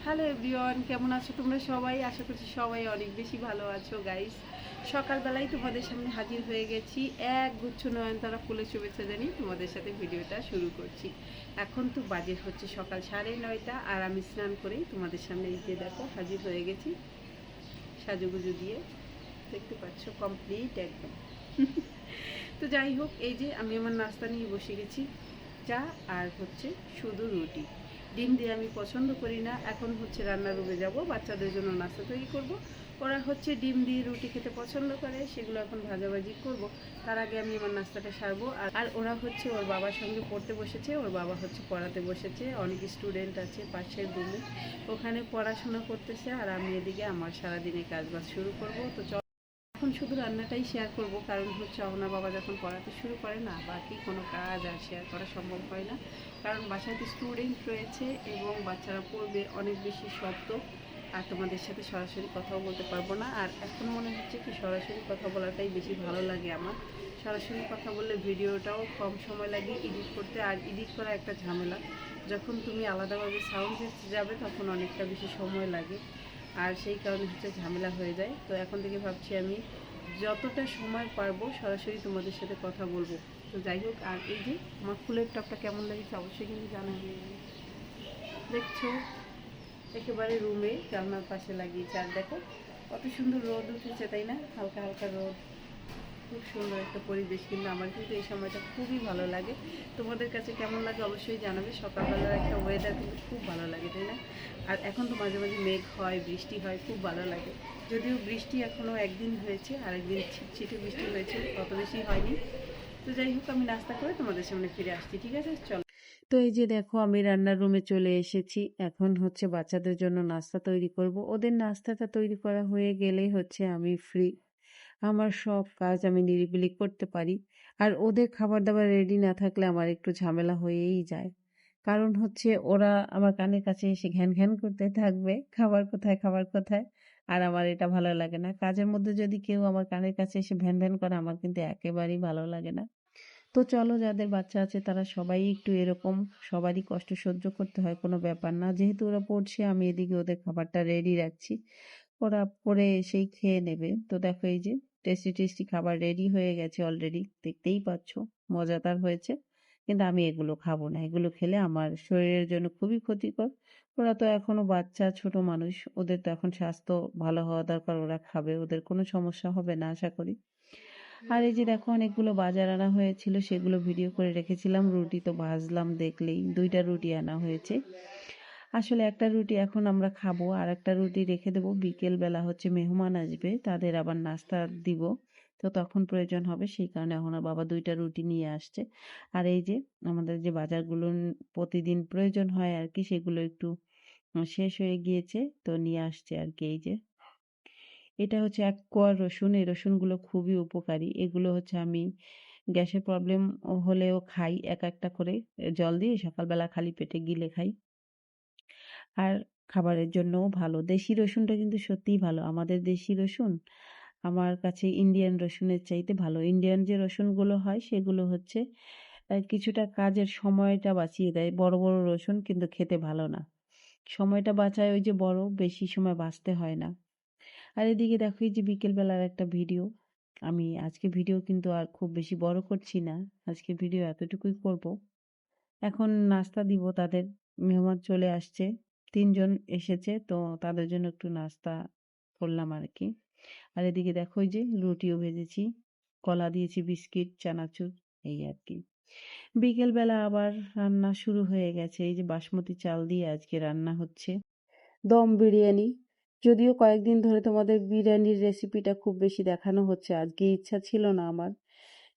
Hello everyone, কেমন আছো তোমরা সবাই? আশা করছি সবাই অনেক বেশি ভালো আছো গাইস। সকালবেলায় তোমাদের সামনে হাজির হয়ে গেছি এক গুচ্ছ নয়নতারা ফুলের শুভেচ্ছা জানিয়ে তোমাদের সাথে ভিডিওটা শুরু করছি। এখন তো বাজে হচ্ছে সকাল 9:30 আর আমি স্নান করেই তোমাদের সামনে এই যে দেখো হাজির হয়ে গেছি সাজুগুজু দিয়ে। দেখতে পাচ্ছ কমপ্লিট একদম। তো যাই হোক, এই যে আমি আমার নাস্তা নিয়ে বসে গেছি। চা আর হচ্ছে শুধু রুটি। ডিম দিয়ে আমি পছন্দ করি না। এখন হচ্ছে রান্নার রুমে যাব, বাচ্চাদের জন্য নাস্তা তৈরি করব। ওরা হচ্ছে ডিম দিয়ে রুটি খেতে পছন্দ করে, সেগুলো এখন ভাজাভাজি করব। তার আগে আমি আমার নাস্তাটা সারবো। আর ওরা হচ্ছে ওর বাবার সঙ্গে পড়তে বসেছে, ওর বাবা হচ্ছে পড়াতে বসেছে। অনেক স্টুডেন্ট আছে পাশের রুমে, ওখানে পড়াশোনা করতেছে। আর আমি এদিকে আমার সারাদিনে কাজবাজ শুরু করব। তো এখন শুধু রান্নাটাই শেয়ার করব, কারণ হচ্ছে অহনা বাবা যখন পড়াতে শুরু করে না, বাকি কোনো কাজ আর শেয়ার করা সম্ভব হয় না। কারণ বাসায় তো স্টুডেন্ট রয়েছে এবং বাচ্চারা পড়বে, অনেক বেশি শব্দ। আর তোমাদের সাথে সরাসরি কথাও বলতে পারবো না। আর এখন মনে হচ্ছে কি সরাসরি কথা বলাটাই বেশি ভালো লাগে আমার। সরাসরি কথা বললে ভিডিওটাও কম সময় লাগে এডিট করতে, আর এডিট করা একটা ঝামেলা। যখন তুমি আলাদাভাবে সাউন্ড দিতে যাবে তখন অনেকটা বেশি সময় লাগে, আর সেই কারণে হচ্ছে ঝামেলা হয়ে যায়। তো এখন থেকে ভাবছি আমি যতটা সময় পারবো সরাসরি তোমাদের সাথে কথা বলবো। তো যাই হোক, আর এই যে আমার ফুলের টপটা কেমন লেগেছে অবশ্যই কিন্তু জানাবে। দেখছো, একেবারে রুমে জানলার পাশে লাগিয়েছে। আর দেখো কত সুন্দর রোদ উঠেছে, তাই না? হালকা হালকা রোদ, খুব সুন্দর একটা পরিবেশ। কিন্তু আমার কিন্তু এই সময়টা খুবই ভালো লাগে। তোমাদের কাছে কেমন লাগে অবশ্যই জানাবে। সকালবেলার একটা ওয়েদার কিন্তু খুব ভালো লাগে, তাই না? আর এখন তো মাঝে মাঝে মেঘ হয়, বৃষ্টি হয়, খুব ভালো লাগে। যদিও বৃষ্টি এখনও একদিন হয়েছে, আর একদিন ছিটছিটে বৃষ্টি হয়েছে, অত বেশি হয়নি। তো যাই হোক, আমি নাস্তা করে তোমাদের সামনে ফিরে আসছি, ঠিক আছে? চলো। তো এই যে দেখো আমি রান্নার রুমে চলে এসেছি। এখন হচ্ছে বাচ্চাদের জন্য নাস্তা তৈরি করব। ওদের নাস্তাটা তৈরি করা হয়ে গেলেই হচ্ছে আমি ফ্রি। আমার সব কাজ আমি নিরিবিলি করতে পারি। আর ওদের খাবার দাবার রেডি না থাকলে আমার একটু ঝামেলা হয়েই যায়। কারণ হচ্ছে ওরা আমার কানের কাছে এসে ঘ্যান ঘ্যান করতে থাকবে, খাবার কোথায়, খাবার কোথায়। আর আমার এটা ভালো লাগে না। কাজের মধ্যে যদি কেউ আমার কানের কাছে এসে ভ্যান ভ্যান করে, আমার কিন্তু একেবারেই ভালো লাগে না। তো চলো, যাদের বাচ্চা আছে তারা সবাই একটু এরকম, সবারই কষ্ট সহ্য করতে হয়, কোনো ব্যাপার না। যেহেতু ওরা পড়ছে, আমি এদিকে ওদের খাবারটা রেডি রাখছি। ওরা পরে এসেই খেয়ে নেবে। তো দেখো এই যে টেস্টি টেস্টি খাবার রেডি হয়ে গেছে অলরেডি, দেখতেই পাচ্ছ মজাদার হয়েছে। কিন্তু আমি এগুলো খাবো না, এগুলো খেলে আমার শরীরের জন্য খুবই ক্ষতিকর। ওরা তো এখনো বাচ্চা, ছোট মানুষ, ওদের তো এখন স্বাস্থ্য ভালো হওয়া দরকার। ওরা খাবে, ওদের কোনো সমস্যা হবে না আশা করি। আর এই যে দেখো অনেকগুলো বাজার আনা হয়েছিল, সেগুলো ভিডিও করে রেখেছিলাম। রুটি তো ভাজলাম, দেখলেই 2টা রুটি আনা হয়েছে। আসলে একটা রুটি এখন আমরা খাবো, আর একটা রুটি রেখে দেবো। বিকেল বেলা হচ্ছে মেহমান আসবে, তাদের আবার নাস্তা দিব, তো তখন প্রয়োজন হবে। সেই কারণে এখন আর বাবা 2টা রুটি নিয়ে আসছে। আর এই যে আমাদের যে বাজারগুলো প্রতিদিন প্রয়োজন হয় আর কি, সেগুলো একটু শেষ হয়ে গিয়েছে, তো নিয়ে আসছে আর কি। এই যে এটা হচ্ছে এক কোয়া রসুন। এই রসুনগুলো খুবই উপকারী। এগুলো হচ্ছে আমি গ্যাসের প্রবলেম হলেও খাই এক একটা করে, জল দিয়ে সকালবেলা খালি পেটে গিলে খাই। আর খাবারের জন্যও ভালো। দেশি রসুনটা কিন্তু সত্যিই ভালো। আমাদের দেশি রসুন আমার কাছে ইন্ডিয়ান রসুনের চাইতে ভালো। ইন্ডিয়ান যে রসুনগুলো হয় সেগুলো হচ্ছে কিছুটা কাজের সময়টা বাঁচিয়ে দেয়। বড় বড় রসুন কিন্তু খেতে ভালো না। সময়টা বাঁচায় ওই যে বড়, বেশি সময় বাঁচতে হয় না। আর এদিকে দেখো এই যে বিকেল বেলার একটা ভিডিও। আমি আজকে ভিডিও কিন্তু আর খুব বেশি বড় করছি না, আজকে ভিডিও এতটুকুই করব। এখন নাস্তা দিব তাদের, মেহমান চলে আসছে, 3জন এসেছে, তো তাদের জন্য একটু নাস্তা করলাম আর কি। আর এদিকে দেখো এই যে রুটিও ভেজেছি, কলা দিয়েছি, বিস্কিট, চানাচুর, এই আর কি। বিকেল বেলা আবার রান্না শুরু হয়ে গেছে। এই যে বাসমতি চাল দিয়ে আজকে রান্না হচ্ছে দম বিরিয়ানি। যদিও কয়েকদিন ধরে তোমাদের বিরিয়ানির রেসিপিটা খুব বেশি দেখানো হচ্ছে, আজকে ইচ্ছা ছিল না আমার,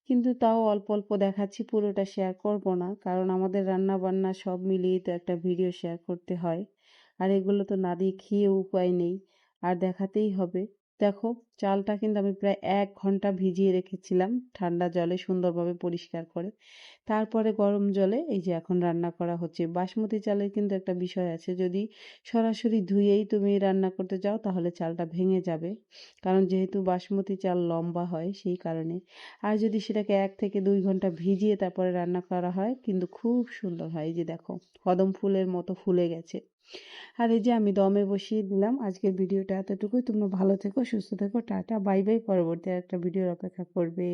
কিন্তু তাও অল্প অল্প দেখাচ্ছি, পুরোটা শেয়ার করব না। কারণ আমাদের রান্না বান্না সব মিলিয়ে তো একটা ভিডিও শেয়ার করতে হয়, আর এগুলো তো না দিয়ে খেয়ে উপায় নেই, আর দেখাতেই হবে। দেখো, চালটা কিন্তু আমি প্রায় 1 ঘন্টা ভিজিয়ে রেখেছিলাম ঠান্ডা জলে, সুন্দরভাবে পরিষ্কার করে। তারপরে গরম জলে এই যে এখন রান্না করা হচ্ছে। বাসমতি চালের কিন্তু একটা বিষয় আছে, যদি সরাসরি ধুয়েই তুমি রান্না করতে যাও তাহলে চালটা ভেঙে যাবে, কারণ যেহেতু বাসমতি চাল লম্বা হয় সেই কারণে। আর যদি সেটাকে 1 থেকে 2 ঘন্টা ভিজিয়ে তারপরে রান্না করা হয়, কিন্তু খুব সুন্দর হয়। এই যে দেখো কদম ফুলের মতো ফুলে গেছে। আর এই যে আমি দমে বসিয়ে দিলাম। আজকের ভিডিওটা এতটুকুই। তোমরা ভালো থেকো, সুস্থ থেকো। Tata, bye bye. পরবর্তী একটা ভিডিওর অপেক্ষা করবে।